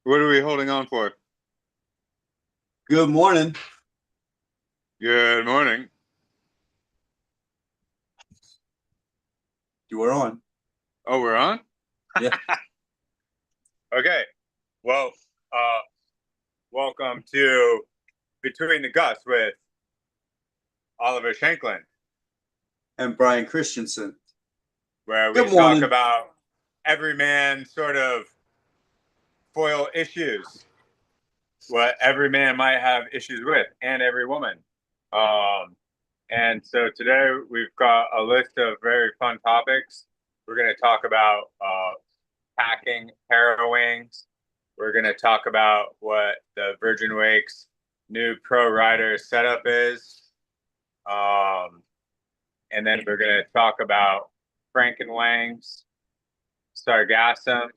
What are we holding on for? Good morning. Good morning. You are on. Oh, we're on? Yeah. Okay. Well, uh, welcome to Between the Gusts with Oliver Shanklin, And Brian Christensen. where we Good talk morning. about every man sort of foil issues, what every man might have issues with, and every woman. Um, and so today we've got a list of very fun topics. We're going to talk about packing Parawings. We're going to talk about what the Virgin Wake's new pro rider setup is. Um, and then we're going to talk about Frankenwang's Sargassum,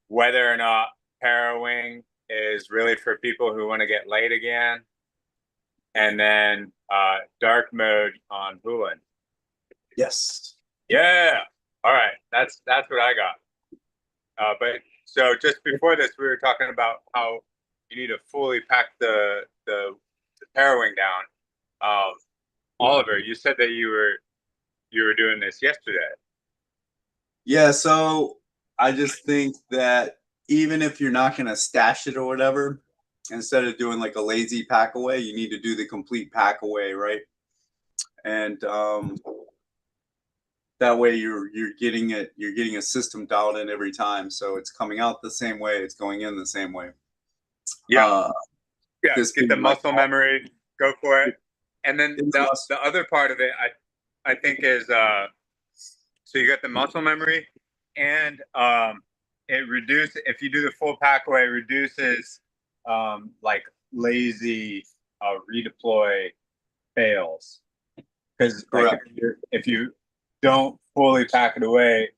whether or not Parawing is really for people who want to get laid again, and then dark mode on Hulan. Yes. Yeah. All right. That's what I got. But so just before this, we were talking about how you need to fully pack the Parawing down. Oliver, you said that you were doing this yesterday. Yeah, so I just think that even if you're not going to stash it or whatever, instead of doing like a lazy pack away, you need to do the complete pack away, right? And that way you're getting a system dialed in every time. So it's coming out the same way, it's going in the same way. Yeah, Uh yeah. this Get the being like muscle memory, go for it. And then in the the other part of it, I think is so you got the muscle memory, and it reduces if you do the full pack away, it reduces like lazy redeploy fails because like correct. if you don't fully pack it away,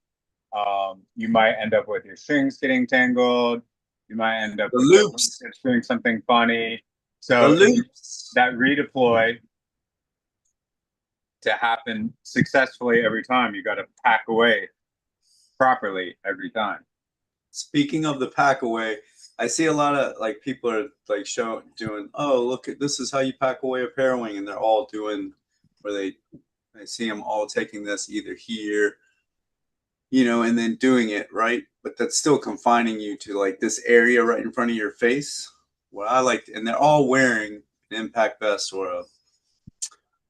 you might end up with your strings getting tangled. You might end up The with your loops. wingtips doing something funny. The So loops. that redeploy to happen successfully every time, you got to pack away properly every time. Speaking of the pack away, I see a lot of like people are like showing doing, oh, look at this is how you pack away a pairwing, and they're all doing where I see them all taking this either here, and then doing it, right? But that's still confining you to like this area right in front of your face. What I like, and they're all wearing an impact vest or a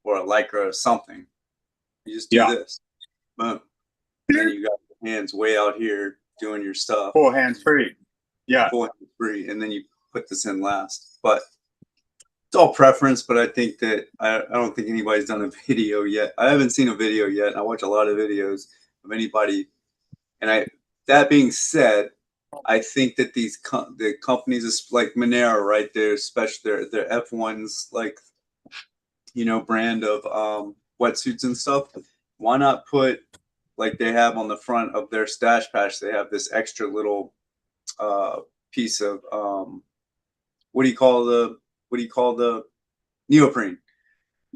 lycra or something. You just do Yeah. this, boom, and then you got your hands way out here doing your stuff, Full hands free. Yeah. full hands free, and then you put this in last. But it's all preference. But I think that I don't think anybody's done a video yet. I haven't seen a video yet. I watch a lot of videos of anybody, and I. That being said, I think that the companies like Monero, right? They're special. Their F1s, like brand of wetsuits and stuff. Why not put like they have on the front of their stash patch? They have this extra little uh, piece of what do you call the neoprene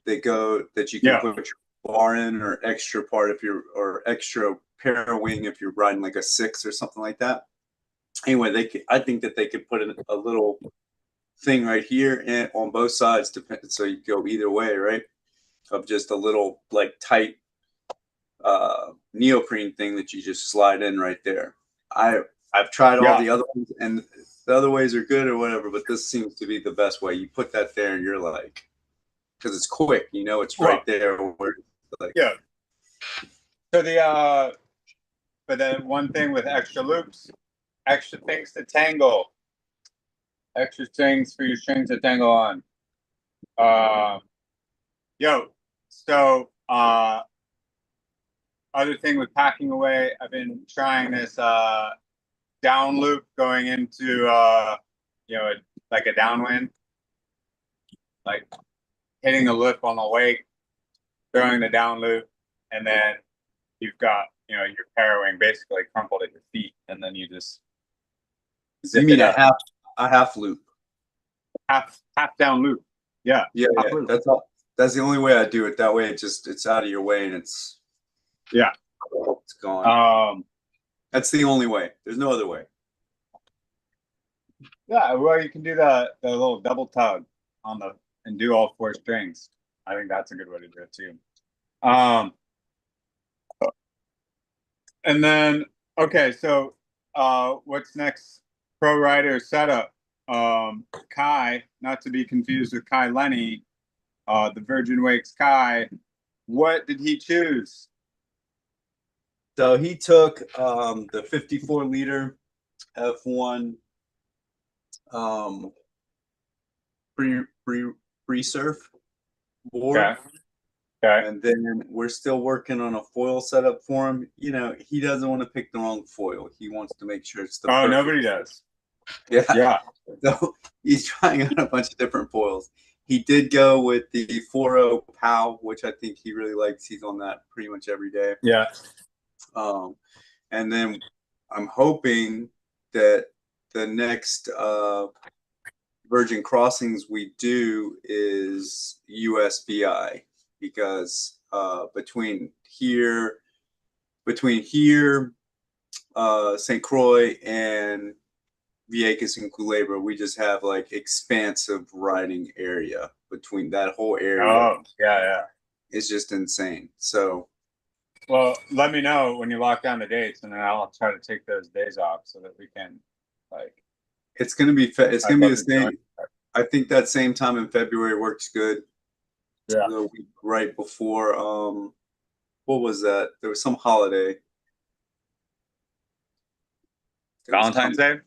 that you can Yeah. put your bar in or extra part if you're or extra pair wing if you're riding like a six or something like that. Anyway, I think that they could put in a little thing right here and on both sides, so you go either way, right? Of just a little like tight neoprene thing that you just slide in right there. I've tried all Yeah. the other ones and the other ways are good or whatever, but this seems to be the best way. You put that there and you're like, because it's quick, it's Well, right there where like yeah. So but then one thing with extra loops, extra things to tangle, extra things for your strings to tangle on. Uh, yo, so other thing with packing away, I've been trying this down loop going into like a downwind, like hitting the lip on the wake, throwing the down loop, and then you've got your Parawing basically crumpled at your feet, and then you just you zip mean it up. a half loop. Half down loop. Yeah, Yeah, half yeah. loop. That's the only way I do it. That way it's out of your way and Yeah. it's gone. Um, That's the only way. There's no other way. Yeah, well, you can do the little double tug on the and do all four strings. I think that's a good way to do it too. Um, and then okay, so what's next? Pro rider setup. Kai, not to be confused with Kai Lenny, the Virgin Wakes Kai. What did he choose? So he took the 54 liter F1 um, free surf board. Okay, okay. And then we're still working on a foil setup for him. You know, he doesn't want to pick the wrong foil. He wants to make sure it's the Oh, perfect. nobody does. Yeah. Yeah. So he's trying out a bunch of different foils. He did go with the 4.0 POW, which I think he really likes. He's on that pretty much every day. Yeah. And then I'm hoping that the next Virgin Crossings we do is USVI, because between here, St. Croix and Vieques and Culebra, we just have like expansive riding area between that whole area. Oh, yeah, yeah. It's just insane. So, well, let me know when you lock down the dates, and then I'll try to take those days off so that we can, like, it's gonna be I'd the love to join. same. I think that same time in February works good. Yeah. The week right before what was that? There was some holiday. Valentine's Day?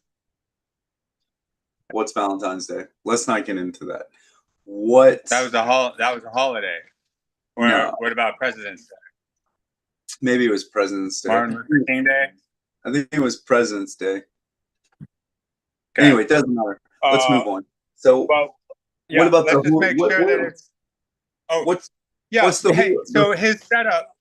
What's Valentine's Day? Let's not get into that. What? That was a holiday. Or No. what about President's Day? Maybe it was President's Day. Martin Luther King Day? I think it was President's Day. Okay. Anyway, it doesn't matter. Let's move on. So, well, yeah, what about let's just make sure that it's. Oh, what's the hey? So his setup.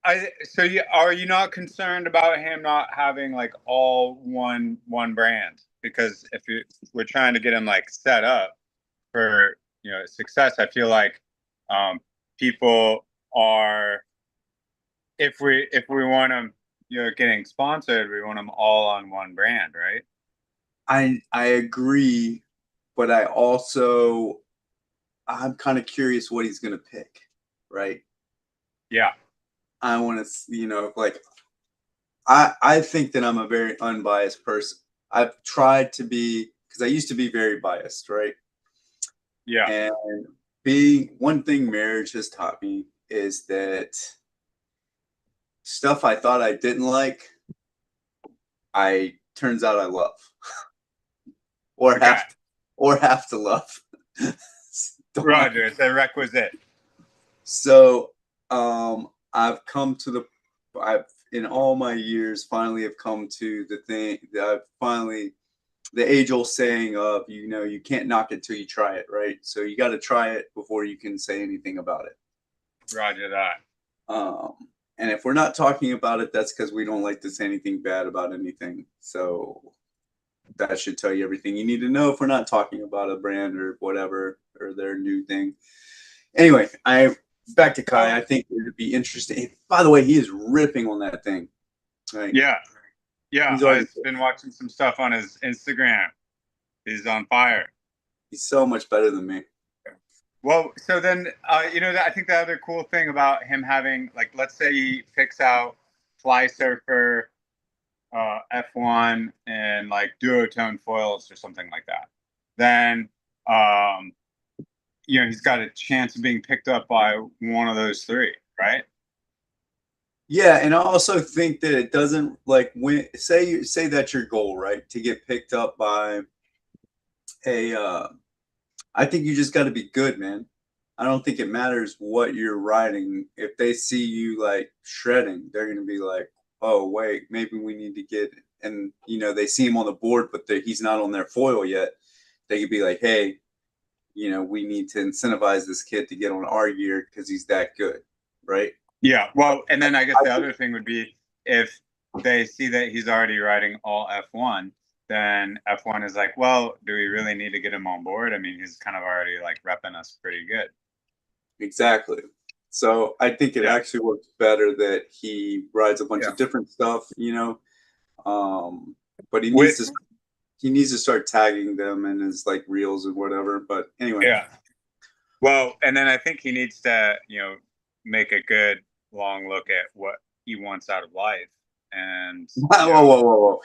Are you not concerned about him not having like all one brand? Because if we're trying to get him like set up for success, I feel like people are, if we want them getting sponsored, we want them all on one brand, right? I agree, but I'm kind of curious what he's going to pick, right? Yeah. I want to, like, I think that I'm a very unbiased person. I've tried to be, because I used to be very biased, right? Yeah. And one thing marriage has taught me is that stuff I thought I didn't like, turns out I love. or have to love. Roger, it's a requisite. So I've in all my years finally have come to the thing that the age-old saying of, you can't knock it till you try it, right? So you got to try it before you can say anything about it. Roger that. And if we're not talking about it, that's because we don't like to say anything bad about anything. So that should tell you everything you need to know if we're not talking about a brand or whatever, or their new thing. Anyway, back to Kai. I think it would be interesting. By the way, he is ripping on that thing. Right? Yeah. I've been watching some stuff on his Instagram. He's on fire. He's so much better than me. Well, so then, I think the other cool thing about him having, like, let's say he picks out Fly Surfer, F1, and like duotone foils or something like that, then, he's got a chance of being picked up by one of those three, right? Yeah, and I also think that it doesn't, like, when say that's your goal, right? To get picked up by I think you just got to be good, man. I don't think it matters what you're riding. If they see you like shredding, they're going to be like, oh, wait, maybe we need to get, and they see him on the board, but he's not on their foil yet. They could be like, hey, we need to incentivize this kid to get on our gear because he's that good, right? Yeah. Well, and then I guess the other thing would be if they see that he's already riding all F1, then F1 is like, well, do we really need to get him on board? I mean, he's kind of already like repping us pretty good. Exactly. So I think it actually works better that he rides a bunch of different stuff, but he needs to. he needs to start tagging them in his like reels and whatever. But anyway, Yeah. Well, and then I think he needs to, make a good long look at what he wants out of life. And, whoa.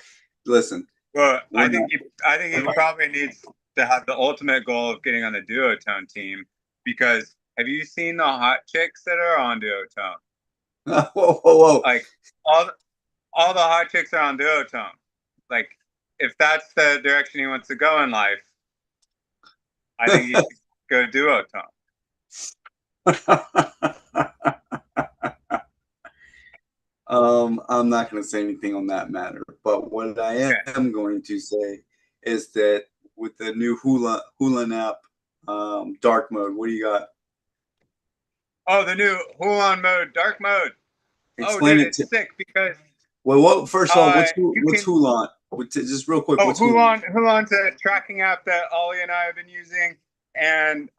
Listen, well, we're not. I think he probably needs to have the ultimate goal of getting on the duotone team because have you seen the hot chicks that are on duotone? Whoa. Like all all the hot chicks are on duotone. Like if that's the direction he wants to go in life, I think he should go duotone. I'm not going to say anything on that matter, but what I Okay. am going to say is that with the new Hula Nap dark mode, what do you got? Oh, the new Hulan mode, dark mode. Oh, Explain dude, it to. it's sick because Well, what first of all, you what's can. Hulan? Just real quick, Oh, what's Hulan? Hulan's a tracking app that Ollie and I have been using, and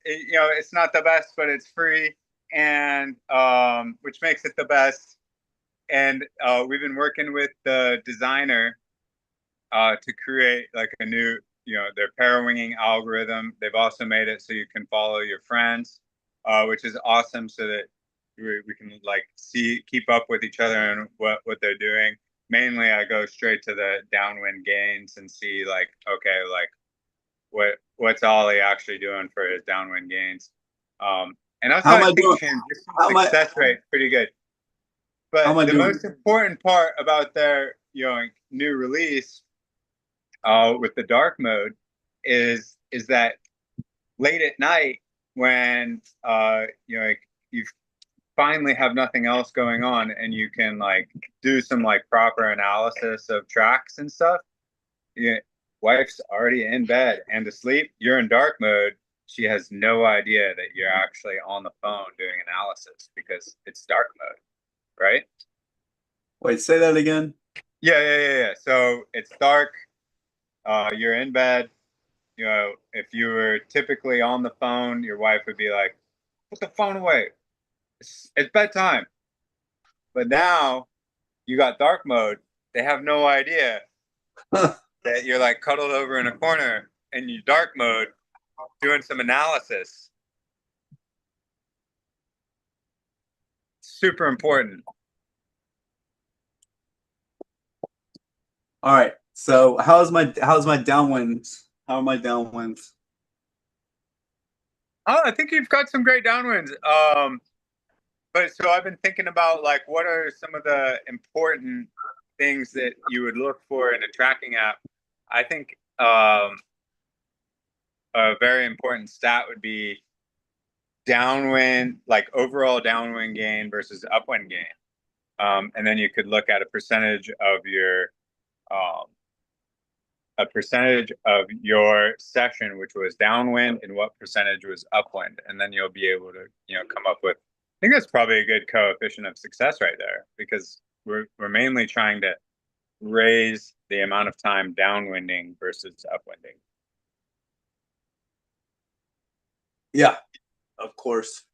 it's not the best, but it's free, and which makes it the best. And we've been working with the designer to create like a new, their parawinging algorithm. They've also made it so you can follow your friends, which is awesome, so that we can like keep up with each other and what they're doing. Mainly, I go straight to the downwind gains and see like, okay, like what's Ollie actually doing for his downwind gains. And also, How am I I think doing? How am I? success rate pretty good. How am But I the doing? most important part about their new release with the dark mode is that late at night when like, you finally have nothing else going on and you can like do some like proper analysis of tracks and stuff. Yeah, wife's already in bed and asleep. You're in dark mode. She has no idea that you're actually on the phone doing analysis because it's dark mode, right? Wait, say that again. Yeah. So it's dark. You're in bed. If you were typically on the phone, your wife would be like, "Put the phone away. It's bedtime." But now you got dark mode. They have no idea that you're like cuddled over in a corner in your dark mode doing some analysis. Super important. All right. So how's my downwinds? How are my downwinds? Oh, I think you've got some great downwinds. But so I've been thinking about like what are some of the important things that you would look for in a tracking app. I think a very important stat would be downwind, like overall downwind gain versus upwind gain. And then you could look at um, a percentage of your session, which was downwind, and what percentage was upwind, and then you'll be able to, come up with. I think that's probably a good coefficient of success right there because we're mainly trying to raise the amount of time downwinding versus upwinding. Yeah, of course.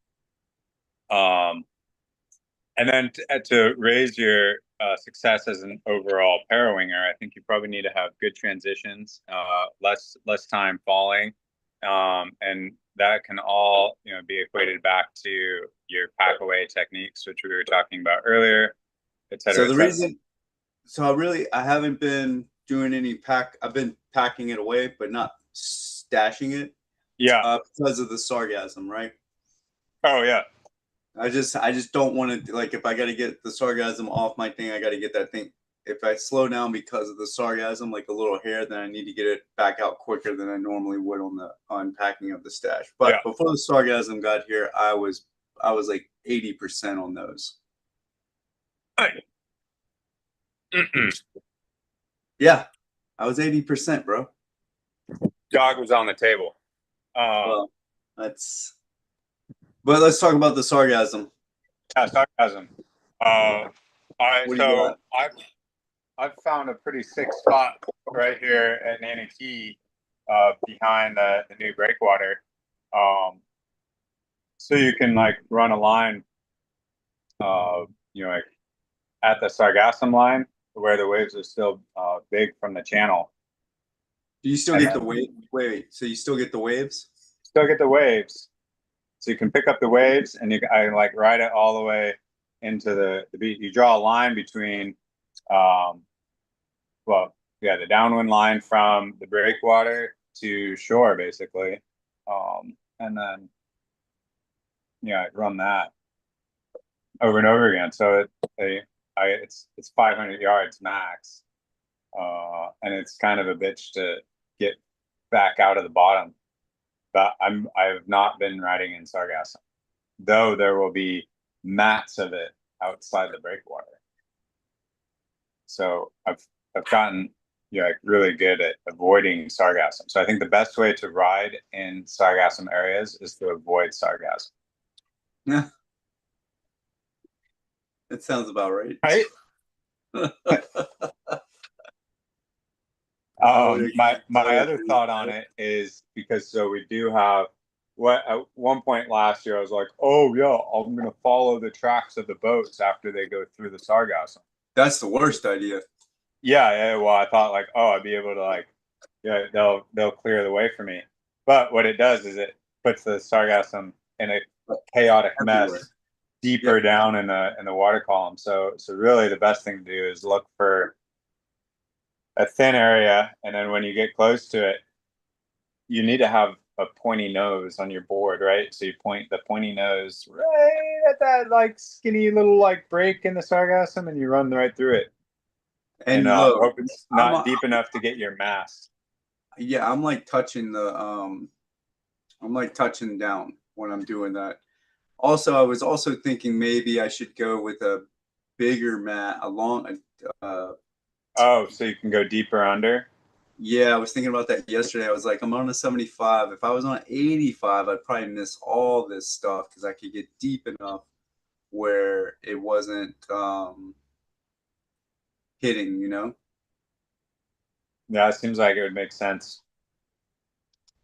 Um, And then to raise your success as an overall parawinger, I think you probably need to have good transitions, less time falling, and that can all be equated back to your pack away techniques, which we were talking about earlier, et So cetera, et the cetera. reason, so I haven't been doing any pack. I've been packing it away, but not stashing it Yeah. because of the sargasm, right? Oh yeah. I just don't want to like if I got to get the sargasm off my thing, I got to get that thing. If I slow down because of the sargasm, like a little hair, then I need to get it back out quicker than I normally would on the unpacking of the stash. Yeah. But before the sargasm got here, I was like 80% on those. Right. Yeah, I was 80%, bro. Dog was on the table. Um, Well, that's. But let's talk about the sargasm. yeah, sarcasm. All right, What do you so got? I've found a pretty sick spot right here at Nanny Key, behind the new breakwater. Um, so you can like run a line, uh, like at the sargassum line where the waves are still big from the channel. Do you still and get the then wave? Wait, so you still get the waves? still get the waves. So you can pick up the waves, and I like ride it all the way into the beach. You draw a line between, um, well, yeah, the downwind line from the breakwater to shore, basically, and then I run that over and over again. So it's 500 yards max, and it's kind of a bitch to get back out of the bottom. But I've not been riding in sargassum, though there will be mats of it outside the breakwater. So I've gotten like really good at avoiding sargassum. So I think the best way to ride in sargassum areas is to avoid sargassum. Yeah, that sounds about right. Right. My other thought on it is because so we do have what at one point last year I was like, oh yeah, I'm gonna follow the tracks of the boats after they go through the sargassum. That's the worst idea. Yeah, well, I thought like, oh, I'd be able to like, yeah, they'll clear the way for me. But what it does is it puts the sargassum in a chaotic Everywhere. mess deeper down in the water column. So really the best thing to do is look for a thin area, and then when you get close to it, you need to have a pointy nose on your board, right? So you point the pointy nose right at that like skinny little like break in the sargassum, and you run right through it. And And look, hope it's not deep enough to get your mast. yeah, I'm like touching I'm like touching down when I'm doing that. Also, I was also thinking maybe I should go with a bigger mat, a long. Oh, so you can go deeper under? Yeah, I was thinking about that yesterday. I was like, I'm on a 75. If I was on 85, I'd probably miss all this stuff because I could get deep enough where it wasn't hitting, you know? Yeah, it seems like it would make sense.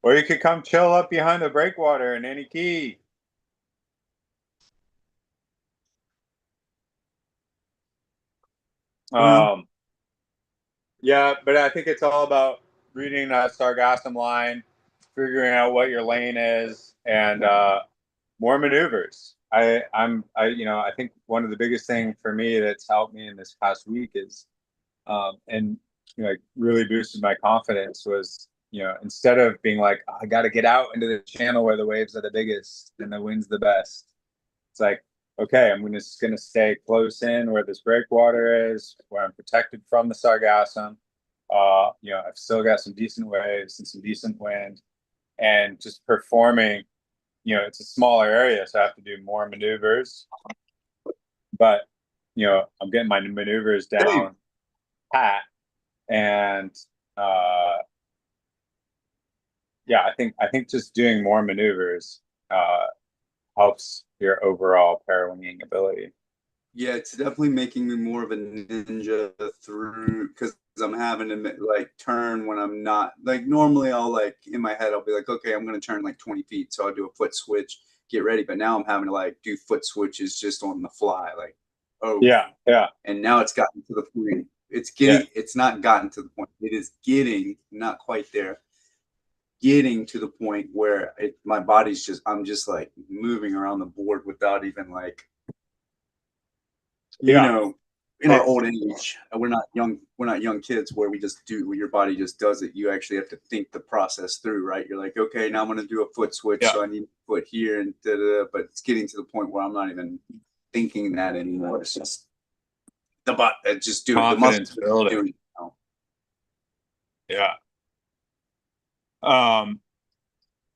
Or you could come chill up behind the breakwater in any key. Well, Um, yeah, but I think it's all about reading that sargassum line, figuring out what your lane is, and more maneuvers. I think one of the biggest thing for me that's helped me in this past week is, and like really boosted my confidence was, instead of being like, oh, I got to get out into the channel where the waves are the biggest and the wind's the best. It's like, okay, I'm just gonna stay close in where this breakwater is, where I'm protected from the sargassum. I've still got some decent waves and some decent wind, and just performing. It's a smaller area, so I have to do more maneuvers. But I'm getting my maneuvers Dave, down pat, and uh, yeah, I think just doing more maneuvers uh, helps your overall parawinging ability. yeah, it's definitely making me more of a ninja through because I'm having to like turn when I'm not like normally I'll like in my head I'll be like, okay, I'm gonna turn like 20 feet, so I'll do a foot switch, get ready. But now I'm having to like do foot switches just on the fly, like oh, Yeah, and now it's gotten to the point. yeah, It's not gotten to the point. It is getting not quite there, getting to the point where my body's just I'm just like moving around the board without even like you yeah. know, in our It's old age, we're not young kids where we just do your body just does it. You actually have to think the process through, right? You're like, okay, now I'm gonna do a foot switch, yeah, so I need a foot here and da, da, da. But it's getting to the point where I'm not even thinking that anymore. It's just the butt just do it. The muscles confidence just do building. it now. Yeah. Um,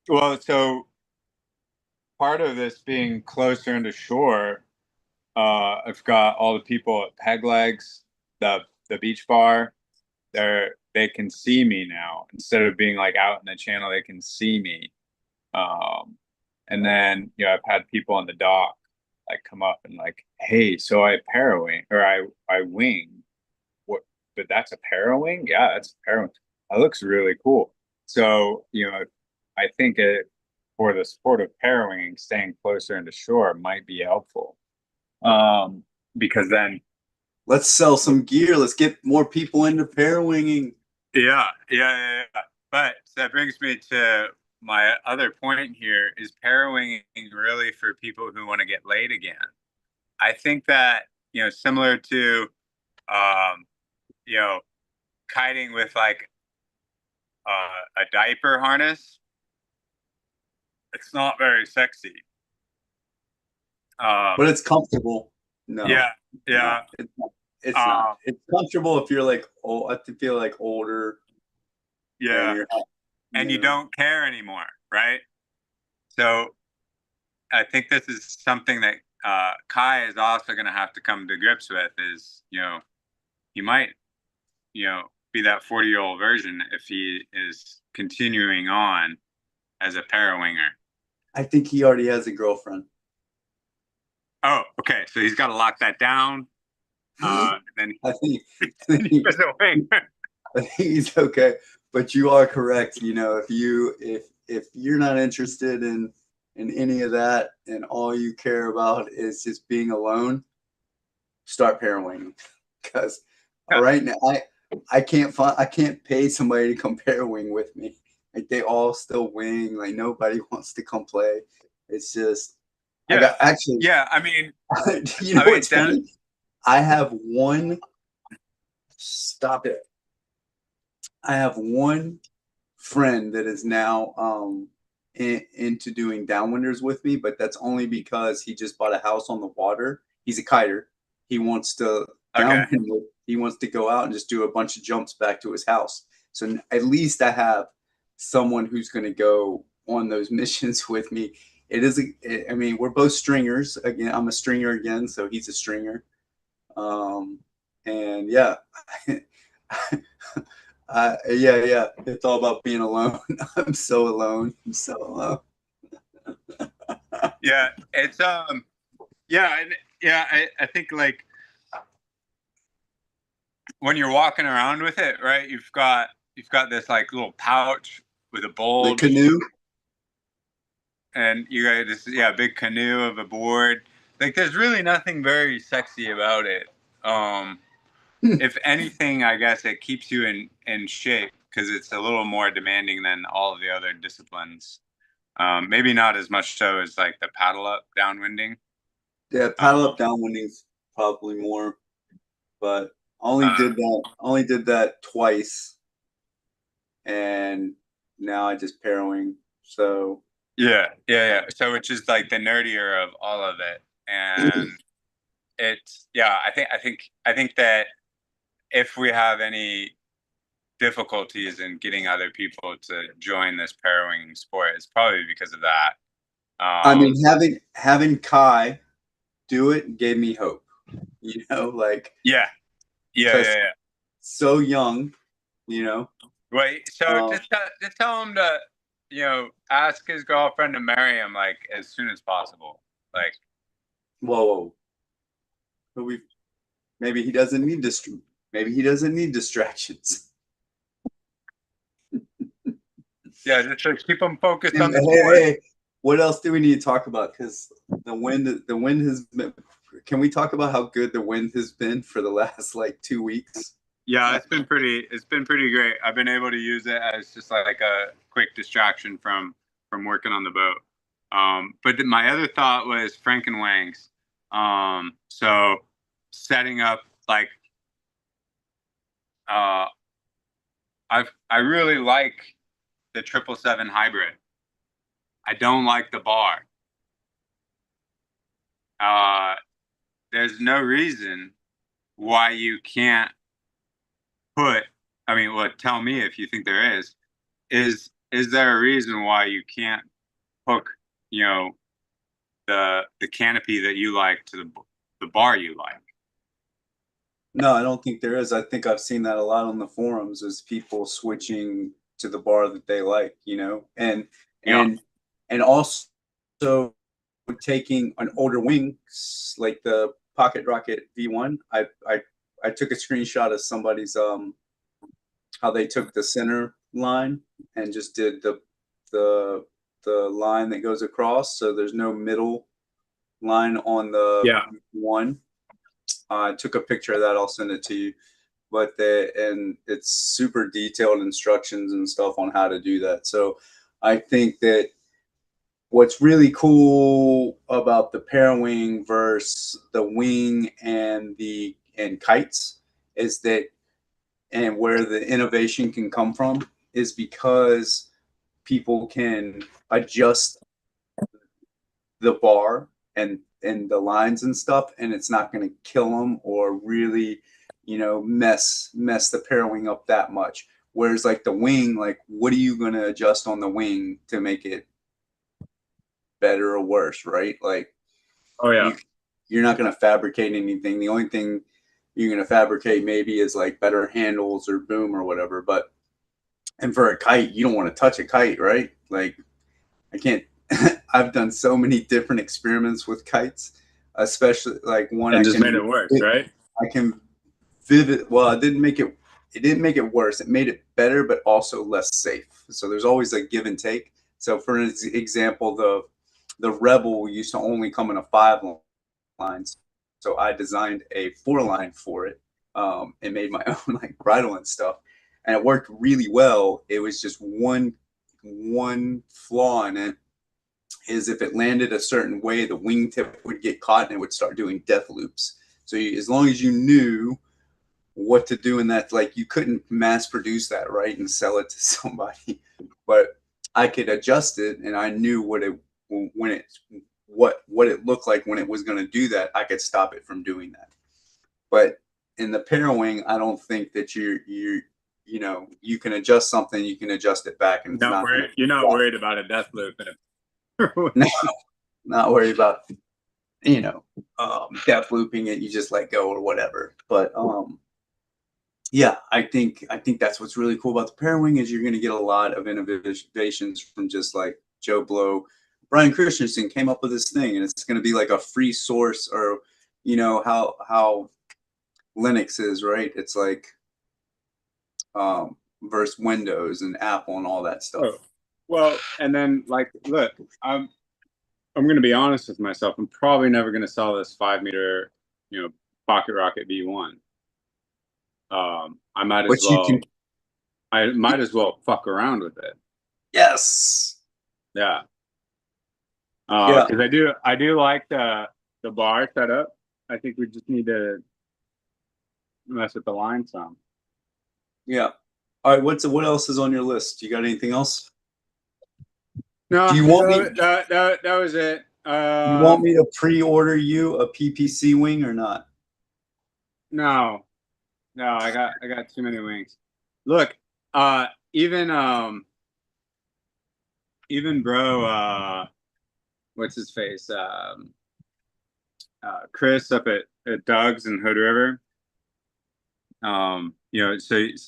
well, so part of this being closer into shore, I've got all the people at Peg Legs, the beach bar. They can see me now instead of being like out in the channel. They can see me. And then I've had people on the dock like come up and like, hey, so I parawing or I wing. What? But that's a parawing? Yeah, that's a parawing. That looks really cool. So I think for the sport of parawing, staying closer into shore might be helpful. Because then Let's sell some gear. Let's get more people into pair winging. Yeah. But that brings me to my other point here: is parawing really for people who want to get laid again? I think that, similar to, um, you know, kiting with like a diaper harness, it's not very sexy. But Um, it's comfortable. No, yeah, no, yeah, it's not. It's not. um, It's comfortable if you're like old. I feel like older and yeah, you're, and you know, don't care anymore, right? So I think this is something that Kai is also going to have to come to grips with. Is, he might, be that 40-year-old version if he is continuing on as a parawinger. I think he already has a girlfriend. Oh, okay. So he's got to lock that down. And then, I think, then he goes away. I think he's okay. But you are correct. If you're not interested in any of that and all you care about is just being alone, start parawing. Because right now I can't pay somebody to come parawing with me. Like they all still wing. Like nobody wants to come play. It's just I Yeah, got actually. yeah. I mean, You know what's funny? I have one. Stop it. I have one friend that is now into doing downwinders with me, but that's only because he just bought a house on the water. He's a kiter. He wants to okay. downwind. He wants to go out and just do a bunch of jumps back to his house. So at least I have someone who's going to go on those missions with me. It is. I mean, we're both stringers. Again, I'm a stringer again, so he's a stringer. And yeah, yeah. It's all about being alone. I'm so alone. I'm so alone. Yeah, it's yeah, and yeah. I think like when you're walking around with it, right? You've got this like little pouch with a The bulge, canoe. and you got this big canoe of a board. Like there's really nothing very sexy about it. Um, if anything, I guess it keeps you in shape because it's a little more demanding than all of the other disciplines. Maybe not as much so as like the paddle up downwinding. Yeah, paddle Um, up downwinding's probably more, but uh, only did that twice, and now I just parawing. So yeah. So which is like the nerdier of all of it, and it's I think that if we have any difficulties in getting other people to join this parawing sport, it's probably because of that. I mean, Um, having Kai do it gave me hope. Like yeah, because yeah. so young, you know. Wait, so Um, just tell him to, ask his girlfriend to marry him like as soon as possible. Like, whoa, but we maybe he doesn't need maybe he doesn't need distractions. yeah, just to keep him focused And on the sport. hey, what else do we need to talk about? Because the wind has been. Can we talk about how good the wind has been for the last like 2 weeks? Yeah, it's been pretty great. I've been able to use it as just like a quick distraction from working on the boat. But my other thought was Frank and Wang's. So setting up like uh, I really like the 777 hybrid. I don't like the bar. Uh, there's no reason why you can't put. I mean, well, tell me if you think there is. Is there a reason why you can't hook, you know, the canopy that you like to the bar you like? No, I don't think there is. I think I've seen that a lot on the forums is people switching to the bar that they like, Yeah, and and also taking an older wing like the Pocket Rocket V1. I took a screenshot of somebody's how they took the center line and just did the the line that goes across, so there's no middle line on the yeah, one. I took a picture of that. I'll send it to you. and it's super detailed instructions and stuff on how to do that. So I think that what's really cool about the Parawing versus the wing and kites is that, and where the innovation can come from is because people can adjust the bar and the lines and stuff, and it's not going to kill them or really, mess the Parawing up that much. Whereas like the wing, like what are you going to adjust on the wing to make it better or worse, right? Like Oh yeah. you're not going to fabricate anything. The only thing you're going to fabricate maybe is like better handles or boom or whatever. But and for a kite, you don't want to touch a kite, right? Like I can't. I've done so many different experiments with kites, especially like one And I just can. made it worse, right? I can vivid. Well, it didn't make it. It didn't make it worse. It made it better, but also less safe. So there's always a give and take. So for example, the Rebel used to only come in a 5 line, so I designed a 4 line for it, and made my own like bridle and stuff, and it worked really well. It was just one flaw in it is if it landed a certain way, the wingtip would get caught and it would start doing death loops. So as long as you knew what to do in that, like you couldn't mass produce that, right, and sell it to somebody, but I could adjust it, and I knew what it looked like when it was going to do that. I could stop it from doing that. But in the Parawing, I don't think that you can adjust something, you can adjust it back, and it's not going to. You're not worried about a death loop. No, not worried about death looping it. You just let go or whatever. But yeah, I think that's what's really cool about the Parawing is you're going to get a lot of innovations from just like Joe Blow. Brian Christensen came up with this thing, and it's going to be like a free source, or how Linux is, right? It's like versus Windows and Apple and all that stuff. Oh, well, and then like, look, I'm going to be honest with myself. I'm probably never going to sell this 5-meter, pocket rocket V1. I might as well fuck around with it. Yes. Yeah. Because I do like the bar setup. I think we just need to mess with the line some. Yeah. All right. What else is on your list? You got anything else? No. Do you want me? That was it. You want me to pre-order you a PPC wing or not? No. I got too many wings. Look, even bro, what's his face? Chris up at Doug's in Hood River. So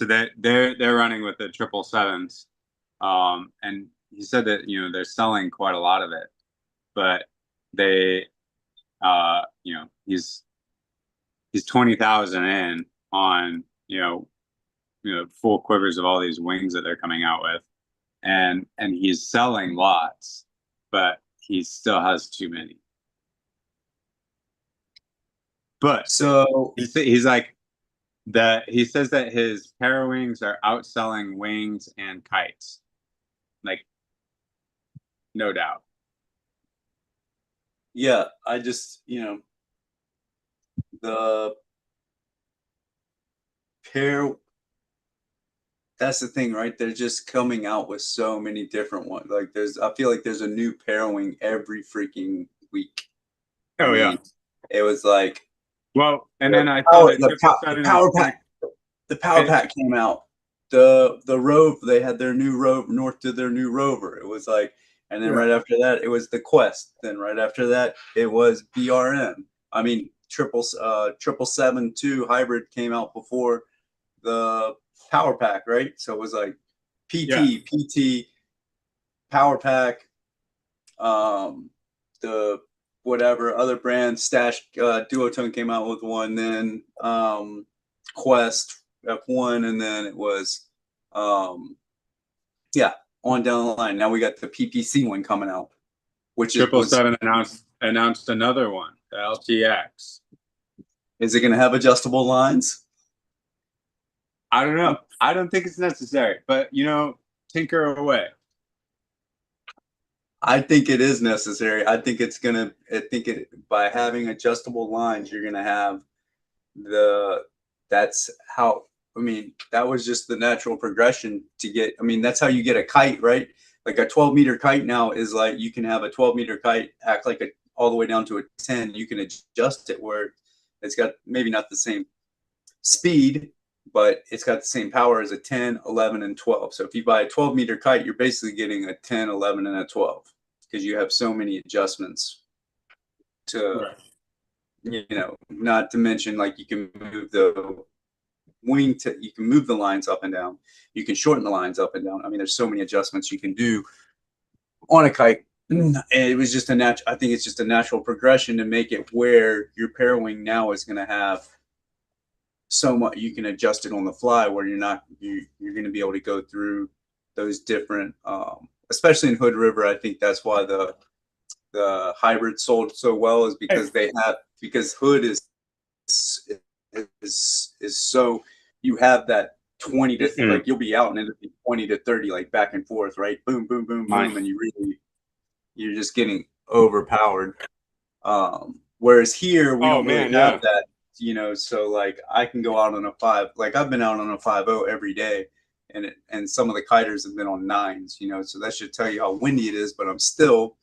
they're running with the 777s. And he said that, they're selling quite a lot of it, but they, he's 20,000 in on, full quivers of all these wings that they're coming out with. And he's selling lots, but he still has too many. But so he's like he says that his Parawings are outselling wings and kites. Like, no doubt. Yeah, I just, the pair, that's the thing, right? They're just coming out with so many different ones. Like I feel like there's a new Parawing every freaking week. Oh, yeah. It was like, well, and then I saw that the power pack. The power pack came out. The Rove, they had their new Rover. North did their new Rover. It was like, and then right after that, it was the Quest. Then right after that, it was BRM. I mean, 777-2 hybrid came out before the power pack, right? So it was like PT, power pack, the whatever other brand, Stash Duotone came out with one, then Quest F1, and then it was on down the line. Now we got the PPC one coming out, which 777 announced another one, the LTX. Is it going to have adjustable lines? I don't know. I don't think it's necessary, but tinker away. I think it is necessary. I think by having adjustable lines, you're gonna have the that's how I mean, that was just the natural progression to get. I mean, that's how you get a kite, right? Like a 12-meter kite now is like you can have a 12-meter kite act like all the way down to a 10. You can adjust it where it's got maybe not the same speed, but it's got the same power as a 10, 11, and 12. So if you buy a 12-meter kite, you're basically getting a 10, 11, and a 12 because you have so many adjustments to, not to mention like you can move the you can move the lines up and down. You can shorten the lines up and down. I mean, there's so many adjustments you can do on a kite. And it was just I think it's just a natural progression to make it where your Parawing now is going to have so much you can adjust it on the fly where you're going to be able to go through those different especially in Hood River. I think that's why the hybrid sold so well is because Hood is so you have that 20 to like you'll be out and it'll be 20 to 30 like back and forth, right? Boom, boom, boom, boom, and you're just getting overpowered. Whereas here we don't really have that, so like I can go out on a 5, like I've been out on a 5.0 every day, and some of the kiters have been on 9s, so that should tell you how windy it is, but I'm still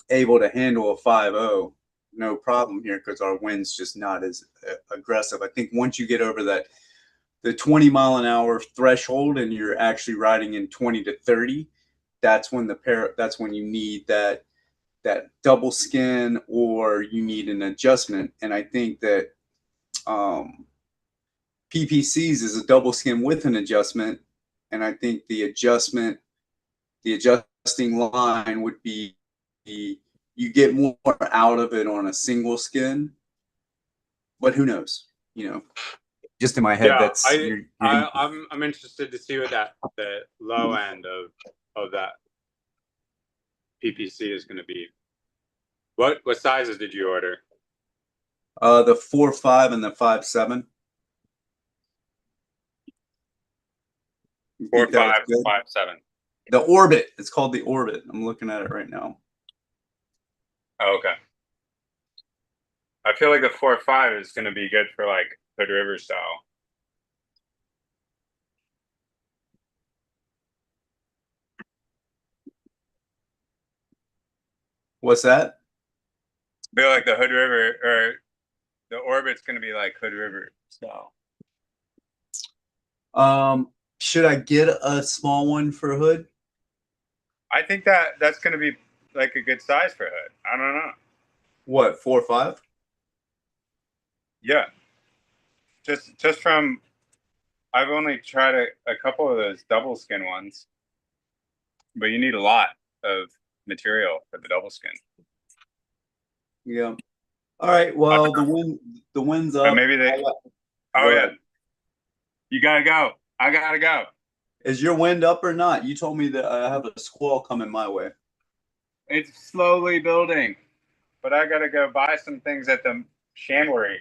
able to handle a 5.0 no problem here because our wind's just not as aggressive. I think once you get over the 20-mile-an-hour threshold and you're actually riding in 20 to 30, that's when you need that double skin or you need an adjustment. And I think that PPCs is a double skin with an adjustment, and I think the adjusting line would be you get more out of it on a single skin, but who knows? Just in my head, I'm interested to see what the low end of that PPC is going to be. What sizes did you order? The 4.5 and the 5.7. 4.5, 5.7. The Orbit. It's called the Orbit. I'm looking at it right now. Oh, okay. I feel like the 4.5 is going to be good for like Hood River style. What's that? I feel like the Hood River or the Orbit's going to be like Hood River style. Should I get a small one for Hood? I think that's going to be like a good size for Hood. I don't know. What, 4.5? Yeah. Just from, I've only tried a couple of those double skin ones, but you need a lot of material for the double skin. Yeah. All right. Well, the wind's up. Maybe yeah. You gotta go. I gotta go. Is your wind up or not? You told me that I have a squall coming my way. It's slowly building, but I gotta go buy some things at the Shanwery.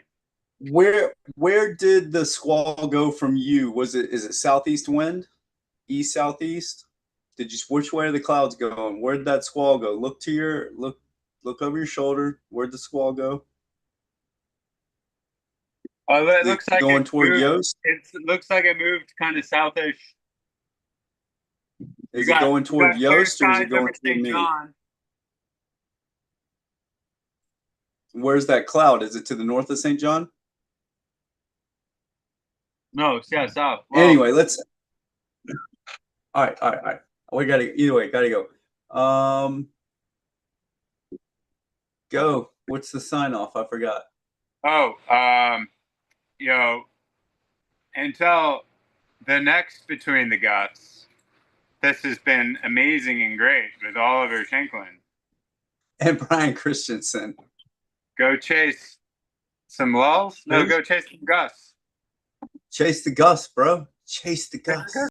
Where did the squall go from you? Is it southeast wind? East southeast? Which way are the clouds going? Where did that squall go? Look over your shoulder. Where'd the squall go? Oh, it looks like going toward Yost. It looks like it moved kind of southish. Is it going toward Yost or is it going toward me? Where's that cloud? Is it to the north of St. John? No, it's south. Well, anyway, let's. All right. We gotta go. Go. What's the sign off? I forgot. Oh, until the next Between the Gusts, this has been amazing and great with Oliver Shanklin and Brian Christensen. Go chase some lulls. No, go chase some gusts. Chase the Gusts, bro. Chase the Gusts.